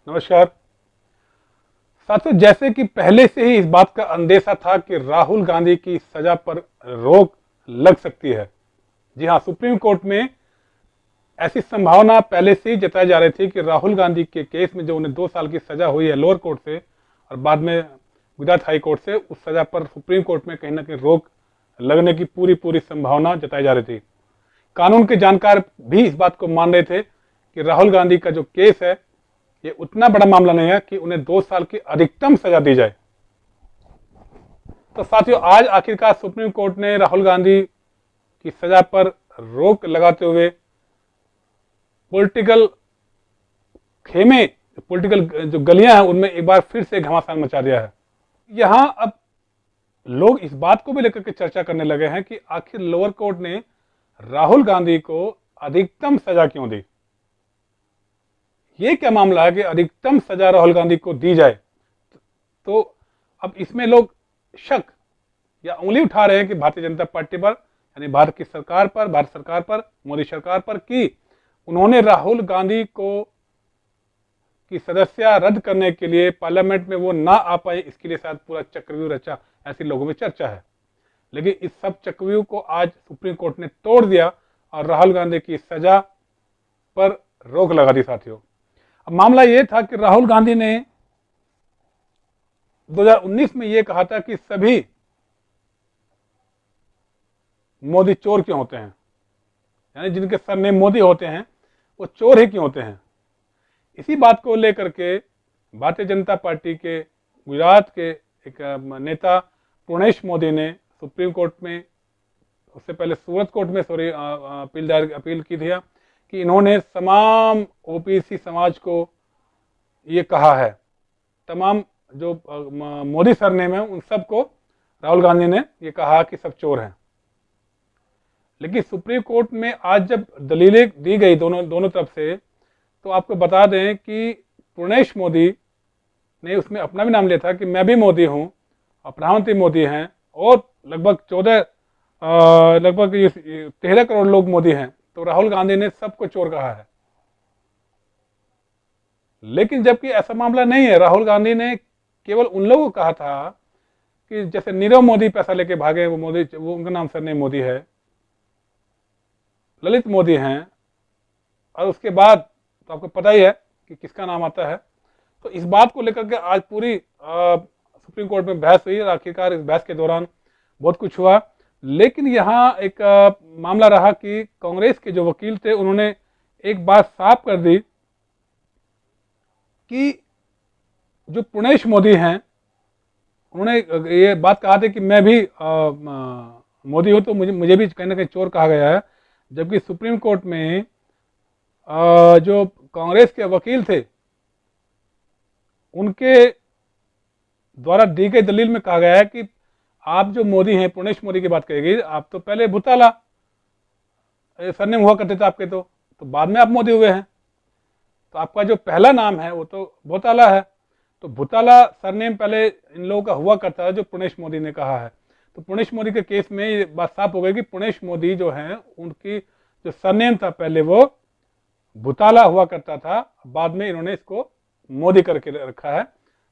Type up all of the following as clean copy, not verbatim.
नमस्कार साथियों। जैसे कि पहले से ही इस बात का अंदेशा था कि राहुल गांधी की सजा पर रोक लग सकती है। जी हां, सुप्रीम कोर्ट में ऐसी संभावना पहले से ही जताई जा रही थी कि राहुल गांधी के केस में जो उन्हें 2 साल की सजा हुई है लोअर कोर्ट से और बाद में गुजरात हाई कोर्ट से, उस सजा पर सुप्रीम कोर्ट में कहीं ना कहीं रोक लगने की पूरी पूरी संभावना जताई जा रही थी। कानून के जानकार भी इस बात को मान रहे थे कि राहुल गांधी का जो केस है ये उतना बड़ा मामला नहीं है कि उन्हें 2 साल की अधिकतम सजा दी जाए। तो साथियों, आज आखिरकार सुप्रीम कोर्ट ने राहुल गांधी की सजा पर रोक लगाते हुए पॉलिटिकल खेमे, पॉलिटिकल जो गलियां हैं उनमें एक बार फिर से घमासान मचा दिया है। यहां अब लोग इस बात को भी लेकर के चर्चा करने लगे हैं कि आखिर लोअर कोर्ट ने राहुल गांधी को अधिकतम सजा क्यों दी। ये क्या मामला है कि अधिकतम सजा राहुल गांधी को दी जाए। तो अब इसमें लोग शक या उंगली उठा रहे हैं कि भारतीय जनता पार्टी पर, यानी भारत की सरकार पर, भारत सरकार पर, मोदी सरकार पर, कि उन्होंने राहुल गांधी को की सदस्यता रद्द करने के लिए पार्लियामेंट में वो ना आ पाए, इसके लिए शायद पूरा चक्रव्यूह रचा, ऐसी लोगों में चर्चा है। लेकिन इस सब चक्रव्यूह को आज सुप्रीम कोर्ट ने तोड़ दिया और राहुल गांधी की सजा पर रोक लगा दी। साथियों, अब मामला यह था कि राहुल गांधी ने 2019 में यह कहा था कि सभी मोदी चोर क्यों होते हैं, यानी जिनके सरनेम मोदी होते हैं वो चोर ही क्यों होते हैं। इसी बात को लेकर के भारतीय जनता पार्टी के गुजरात के एक नेता पूर्णेश मोदी ने सुप्रीम कोर्ट में, उससे पहले सूरत कोर्ट में अपील की थी कि इन्होंने तमाम ओबीसी समाज को ये कहा है, तमाम जो मोदी सरनेम है उन सबको राहुल गांधी ने ये कहा कि सब चोर हैं। लेकिन सुप्रीम कोर्ट में आज जब दलीलें दी गई दोनों तरफ से, तो आपको बता दें कि पूर्णेश मोदी ने उसमें अपना भी नाम लिया था कि मैं भी मोदी हूं और प्रधानमंत्री मोदी हैं और लगभग 13 करोड़ लोग मोदी हैं। तो राहुल गांधी ने सबको चोर कहा है। लेकिन जबकि ऐसा मामला नहीं है, राहुल गांधी ने केवल उन लोगों को कहा था कि जैसे नीरव मोदी पैसा लेके भागे, वो मोदी, वो उनका नाम सरनेम मोदी है, ललित मोदी हैं, और उसके बाद तो आपको पता ही है कि किसका नाम आता है। तो इस बात को लेकर के आज पूरी सुप्रीम कोर्ट में बहस हुई और आखिरकार इस बहस के दौरान बहुत कुछ हुआ। लेकिन यहाँ एक मामला रहा कि कांग्रेस के जो वकील थे उन्होंने एक बात साफ कर दी कि जो पूर्णेश मोदी हैं उन्होंने ये बात कहा था कि मैं भी मोदी हूं तो मुझे भी कहीं ना कहीं चोर कहा गया है। जबकि सुप्रीम कोर्ट में जो कांग्रेस के वकील थे उनके द्वारा दी गई दलील में कहा गया है कि आप जो मोदी हैं, पूर्णेश मोदी की बात कही, आप तो पहले भूताला सरनेम हुआ करते थे आपके, तो बाद में आप मोदी हुए हैं, तो आपका जो पहला नाम है वो तो भूताला है। तो भूताला सरनेम पहले इन लोगों का हुआ करता है, जो पूर्णेश मोदी ने कहा है। तो पूर्णेश मोदी के केस में ये बात साफ हो गई कि पूर्णेश मोदी जो है उनकी जो सरनेम था पहले वो भूताला हुआ करता था, बाद में इन्होंने इसको मोदी करके रखा है।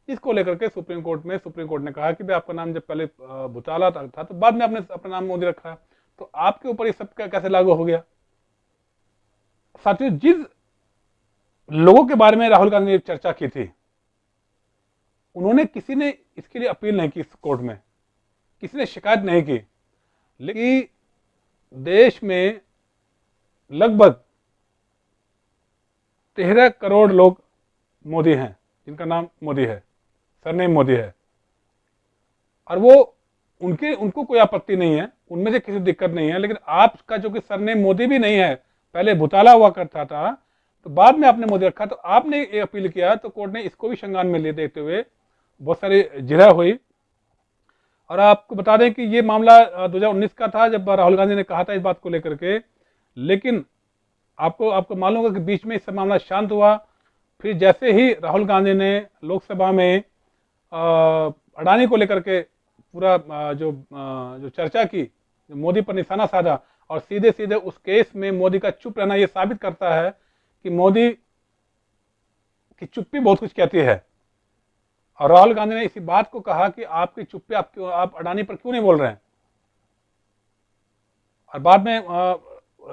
इसको लेकर के सुप्रीम कोर्ट ने कहा कि भाई आपका नाम जब पहले भूताला था तो बाद में आपने अपना नाम मोदी रखा है, तो आपके ऊपर ये सब कैसे लागू हो गया। साथियों, जिस लोगों के बारे में राहुल गांधी ने चर्चा की थी, उन्होंने, किसी ने इसके लिए अपील नहीं की कोर्ट में, किसी ने शिकायत नहीं की। लेकिन देश में लगभग 13 करोड़ लोग मोदी हैं, जिनका नाम मोदी है, सरनेम मोदी है, और वो उनको कोई आपत्ति नहीं है, उनमें से किसी दिक्कत नहीं है। लेकिन आपका जो कि सरनेम मोदी भी नहीं है, पहले भूताला हुआ करता था, तो बाद में आपने मोदी रखा, तो आपने ये अपील किया, तो कोर्ट ने इसको भी संज्ञान में ले देखते हुए बहुत सारी जिरह हुई। और आपको बता दें कि ये मामला 2019 का था जब राहुल गांधी ने कहा था इस बात को लेकर के। लेकिन आपको मालूम होगा कि बीच में इससे मामला शांत हुआ। फिर जैसे ही राहुल गांधी ने लोकसभा में अडानी को लेकर के पूरा जो चर्चा की, जो मोदी पर निशाना साधा, और सीधे सीधे उस केस में मोदी का चुप रहना ये साबित करता है कि मोदी कि चुप्पी बहुत कुछ कहती है। और राहुल गांधी ने इसी बात को कहा कि आपकी चुप्पी, आप अडानी पर क्यों नहीं बोल रहे हैं। और बाद में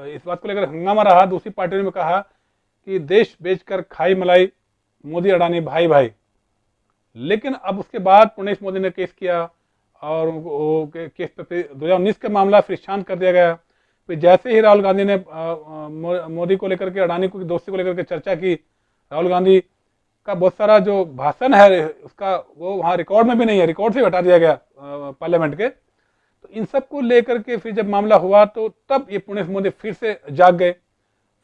इस बात को लेकर हंगामा रहा। दूसरी पार्टियों ने कहा कि देश बेचकर खाई मलाई, मोदी अडानी भाई भाई। लेकिन अब उसके बाद पुणेश मोदी ने केस किया और केस पे फिर 2019 का मामला फिर शांत कर दिया गया। फिर जैसे ही राहुल गांधी ने मोदी को लेकर के, अडानी को दोस्ती को लेकर के चर्चा की, राहुल गांधी का बहुत सारा जो भाषण है उसका वो वहाँ रिकॉर्ड में भी नहीं है, रिकॉर्ड से हटा दिया गया पार्लियामेंट के। तो इन सब को लेकर के फिर जब मामला हुआ तो तब ये पुणेश मोदी फिर से जाग गए,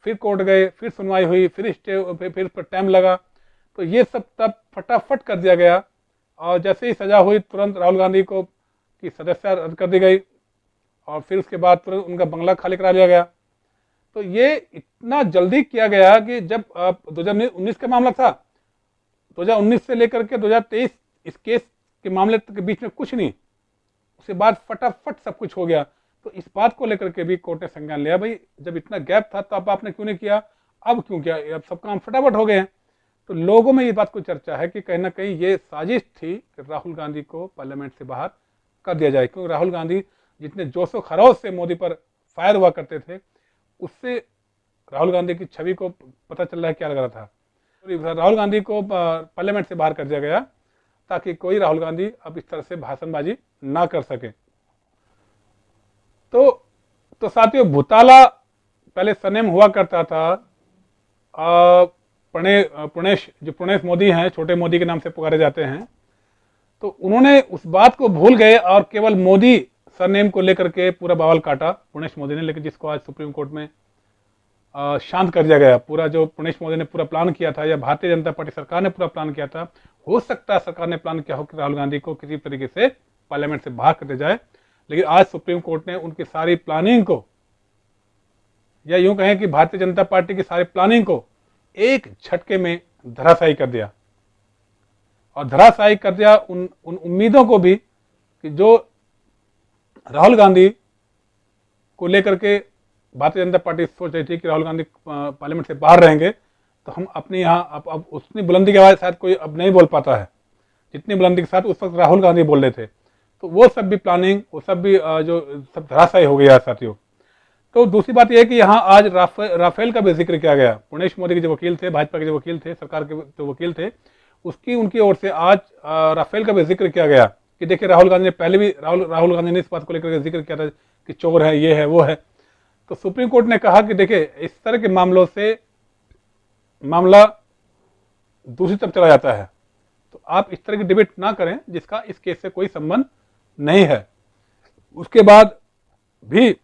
फिर कोर्ट गए, फिर सुनवाई हुई, फिर स्टे, फिर पर टाइम लगा। तो ये सब तब फटाफट कर दिया गया और जैसे ही सजा हुई तुरंत राहुल गांधी को की सदस्यता रद्द कर दी गई और फिर उसके बाद तुरंत उनका बंगला खाली करा लिया गया। तो ये इतना जल्दी किया गया कि जब 2019 का मामला था, 2019 से लेकर के 2023 इस केस के मामले के बीच में कुछ नहीं, उसके बाद फटाफट सब कुछ हो गया। तो इस बात को लेकर के भी कोर्ट ने संज्ञान लिया, भाई जब इतना गैप था तो अब आपने क्यों नहीं किया, अब क्यों किया, अब सब काम फटाफट हो गए हैं। तो लोगों में ये बात को चर्चा है कि कहीं ना कहीं ये साजिश थी कि राहुल गांधी को पार्लियामेंट से बाहर कर दिया जाए, क्योंकि राहुल गांधी जितने जोशो खरोश से मोदी पर फायर हुआ करते थे, उससे राहुल गांधी की छवि को पता चल रहा है क्या लग रहा था। तो राहुल गांधी को पार्लियामेंट से बाहर कर दिया गया ताकि कोई राहुल गांधी अब इस तरह से भाषणबाजी ना कर सके। तो साथियों, भूताला पहले सरनेम हुआ करता था पुणेश मोदी हैं, छोटे मोदी के नाम से पुकारे जाते हैं। तो उन्होंने उस बात को भूल गए और केवल मोदी सरनेम को लेकर के पूरा बवाल काटा पुणेश मोदी ने, लेकिन जिसको आज सुप्रीम कोर्ट में शांत कर दिया गया। पूरा जो पुणेश मोदी ने पूरा प्लान किया था या भारतीय जनता पार्टी सरकार ने पूरा प्लान किया था, हो सकता है सरकार ने प्लान किया हो कि राहुल गांधी को किसी तरीके से पार्लियामेंट से बाहर कर दिया जाए, लेकिन आज सुप्रीम कोर्ट ने उनकी सारी प्लानिंग को, या यूं कहें कि भारतीय जनता पार्टी की सारी प्लानिंग को एक झटके में धराशायी कर दिया। और धराशायी कर दिया उन उम्मीदों को भी कि जो राहुल गांधी को लेकर के भारतीय जनता पार्टी सोच रही थी कि राहुल गांधी पार्लियामेंट से बाहर रहेंगे तो हम अपने यहाँ अब उतनी बुलंदी के आवाज शायद कोई अब नहीं बोल पाता है जितनी बुलंदी के साथ उस वक्त राहुल गांधी बोल रहे थे। तो वो सब भी प्लानिंग, वो सब भी जो सब धराशायी हो गया साथियों। तो दूसरी बात यह है कि यहाँ आज राफेल का भी जिक्र किया गया। पुणेश मोदी के जो वकील थे, भाजपा के जो वकील थे, सरकार के जो वकील थे, उनकी ओर से आज राफेल का भी जिक्र किया गया कि देखिए राहुल गांधी ने पहले भी राहुल गांधी ने इस बात को लेकर जिक्र किया था कि चोर है, ये है, वो है। तो सुप्रीम कोर्ट ने कहा कि देखिए इस तरह के मामलों से मामला दूसरी तरफ चला जाता है, तो आप इस तरह की डिबेट ना करें जिसका इस केस से कोई संबंध नहीं है। उसके बाद भी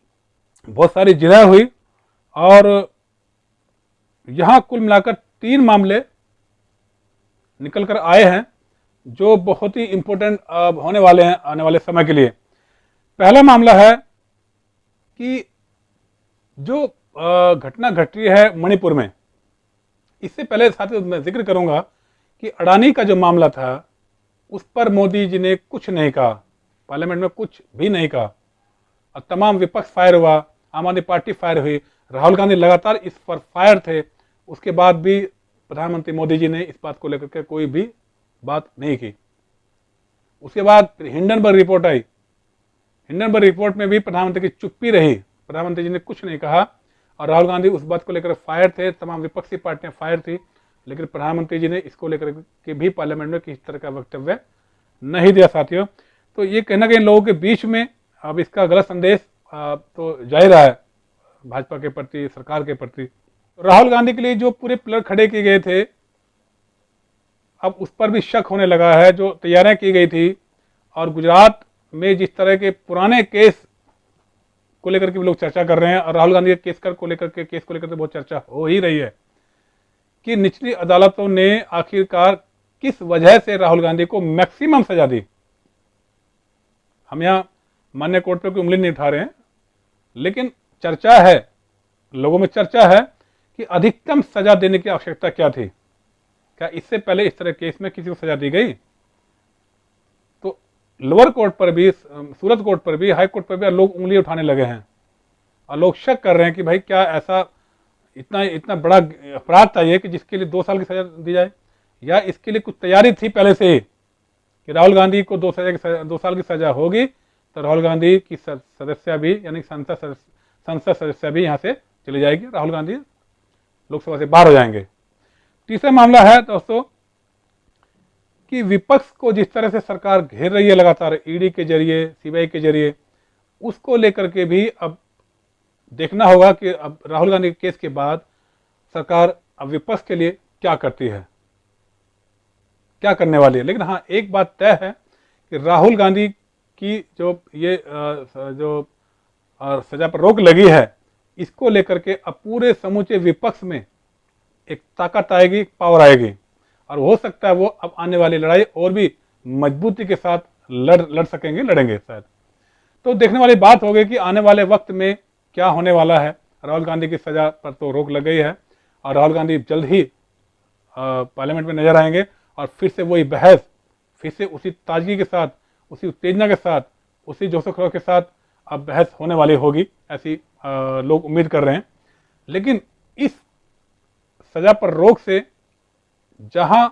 बहुत सारी जिरह हुई और यहां कुल मिलाकर 3 मामले निकल कर आए हैं जो बहुत ही इंपॉर्टेंट होने वाले हैं आने वाले समय के लिए। पहला मामला है कि जो घटना घट रही है मणिपुर में। इससे पहले साथियों मैं जिक्र करूंगा कि अडानी का जो मामला था उस पर मोदी जी ने कुछ नहीं कहा, पार्लियामेंट में कुछ भी नहीं कहा और तमाम विपक्ष फायर हुआ, आम आदमी पार्टी फायर हुई, राहुल गांधी लगातार इस पर फायर थे। उसके बाद भी प्रधानमंत्री मोदी जी ने इस बात को लेकर के कोई भी बात नहीं की। उसके बाद हिंडनबर्ग रिपोर्ट आई। हिंडनबर्ग रिपोर्ट में भी प्रधानमंत्री की चुप्पी रही, प्रधानमंत्री जी ने कुछ नहीं कहा और राहुल गांधी उस बात को लेकर फायर थे, तमाम विपक्षी पार्टियां फायर थी, लेकिन प्रधानमंत्री जी ने इसको लेकर के भी पार्लियामेंट में किसी तरह का वक्तव्य नहीं दिया साथियों। तो ये कहीं ना कहीं लोगों के बीच में अब इसका गलत संदेश तो जा ही रहा है भाजपा के प्रति, सरकार के प्रति। राहुल गांधी के लिए जो पूरे पिलर खड़े किए गए थे अब उस पर भी शक होने लगा है। जो तैयारियां की गई थी और गुजरात में जिस तरह के पुराने केस को लेकर के लोग चर्चा कर रहे हैं और राहुल गांधी के केस को लेकर बहुत चर्चा हो ही रही है कि निचली अदालतों ने आखिरकार किस वजह से राहुल गांधी को मैक्सिमम सजा दी। हम यहाँ माननीय कोर्ट पर कोई उंगली नहीं उठा रहे हैं, लेकिन चर्चा है, लोगों में चर्चा है कि अधिकतम सजा देने की आवश्यकता क्या थी। क्या इससे पहले इस तरह केस में किसी को सजा दी गई? तो लोअर कोर्ट पर भी, सूरत कोर्ट पर भी, हाई कोर्ट पर भी लोग उंगली उठाने लगे हैं और लोग शक कर रहे हैं कि भाई क्या ऐसा इतना बड़ा अपराध था ये कि जिसके लिए 2 साल की सजा दी जाए। या इसके लिए कुछ तैयारी थी पहले से ही कि राहुल गांधी को 2 साल की सजा होगी तो राहुल गांधी की सदस्य भी यानी संसद सदस्य भी यहाँ से चली जाएगी, राहुल गांधी लोकसभा से बाहर हो जाएंगे। तीसरा मामला है दोस्तों कि विपक्ष को जिस तरह से सरकार घेर रही है लगातार ईडी के जरिए, सीबीआई के जरिए, उसको लेकर के भी अब देखना होगा कि अब राहुल गांधी के केस के बाद सरकार अब विपक्ष के लिए क्या करती है, क्या करने वाली है। लेकिन हाँ, एक बात तय है कि राहुल गांधी की जो ये जो सजा पर रोक लगी है, इसको लेकर के अब पूरे समूचे विपक्ष में एक ताकत आएगी, पावर आएगी, और हो सकता है वो अब आने वाली लड़ाई और भी मजबूती के साथ लड़ सकेंगे, लड़ेंगे शायद। तो देखने वाली बात होगी कि आने वाले वक्त में क्या होने वाला है। राहुल गांधी की सजा पर तो रोक लग गई है और राहुल गांधी जल्द ही पार्लियामेंट में नजर आएंगे और फिर से वही बहस, फिर से उसी ताजगी के साथ, उसी उत्तेजना के साथ, उसी जोशो खरोश के साथ अब बहस होने वाली होगी, ऐसी लोग उम्मीद कर रहे हैं। लेकिन इस सजा पर रोक से जहां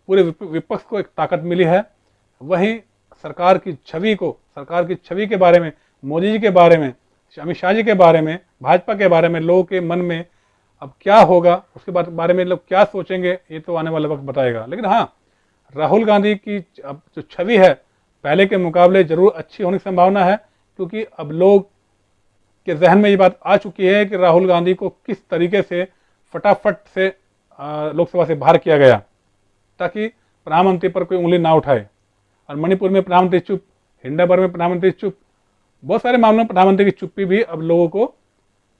पूरे विपक्ष को एक ताकत मिली है, वहीं सरकार की छवि के बारे में, मोदी जी के बारे में, अमित शाह जी के बारे में, भाजपा के बारे में लोगों के मन में अब क्या होगा, उसके बारे में लोग क्या सोचेंगे, ये तो आने वाला वक्त बताएगा। लेकिन हाँ, राहुल गांधी की अब जो छवि है पहले के मुकाबले जरूर अच्छी होने की संभावना है, क्योंकि अब लोग के जहन में ये बात आ चुकी है कि राहुल गांधी को किस तरीके से फटाफट से लोकसभा से बाहर किया गया ताकि प्रधानमंत्री पर कोई उंगली ना उठाए। और मणिपुर में प्रधानमंत्री चुप, हिंडाबर में प्रधानमंत्री चुप, बहुत सारे मामलों में प्रधानमंत्री की चुप्पी भी अब लोगों को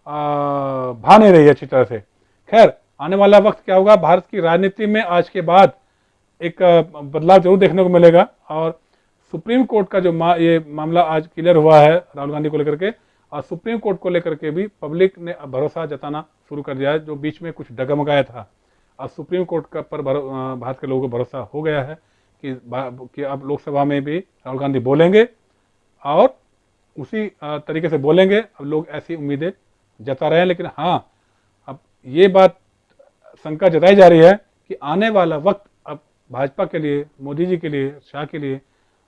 भा नहीं रही है अच्छी तरह से। खैर, आने वाला वक्त क्या होगा, भारत की राजनीति में आज के बाद एक बदलाव जरूर देखने को मिलेगा। और सुप्रीम कोर्ट का जो ये मामला आज क्लियर हुआ है राहुल गांधी को लेकर के, और सुप्रीम कोर्ट को लेकर के भी पब्लिक ने अब भरोसा जताना शुरू कर दिया है, जो बीच में कुछ डगमगाया था। अब सुप्रीम कोर्ट का पर भारत के लोगों को भरोसा हो गया है कि अब लोकसभा में भी राहुल गांधी बोलेंगे और उसी तरीके से बोलेंगे। अब लोग ऐसी उम्मीदें जता रहे हैं। लेकिन हाँ, अब ये बात शंका जताई जा रही है कि आने वाला वक्त अब भाजपा के लिए, मोदी जी के लिए, शाह के लिए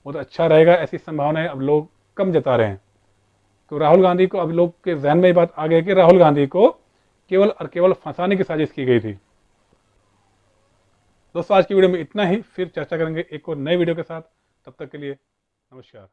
बहुत अच्छा रहेगा, ऐसी संभावनाएं अब लोग कम जता रहे हैं। तो राहुल गांधी को अब लोग के जहन में ये बात आ गई कि राहुल गांधी को केवल और केवल फंसाने की साजिश की गई थी। दोस्तों, आज की वीडियो में इतना ही, फिर चर्चा करेंगे एक और नए वीडियो के साथ। तब तक के लिए नमस्कार।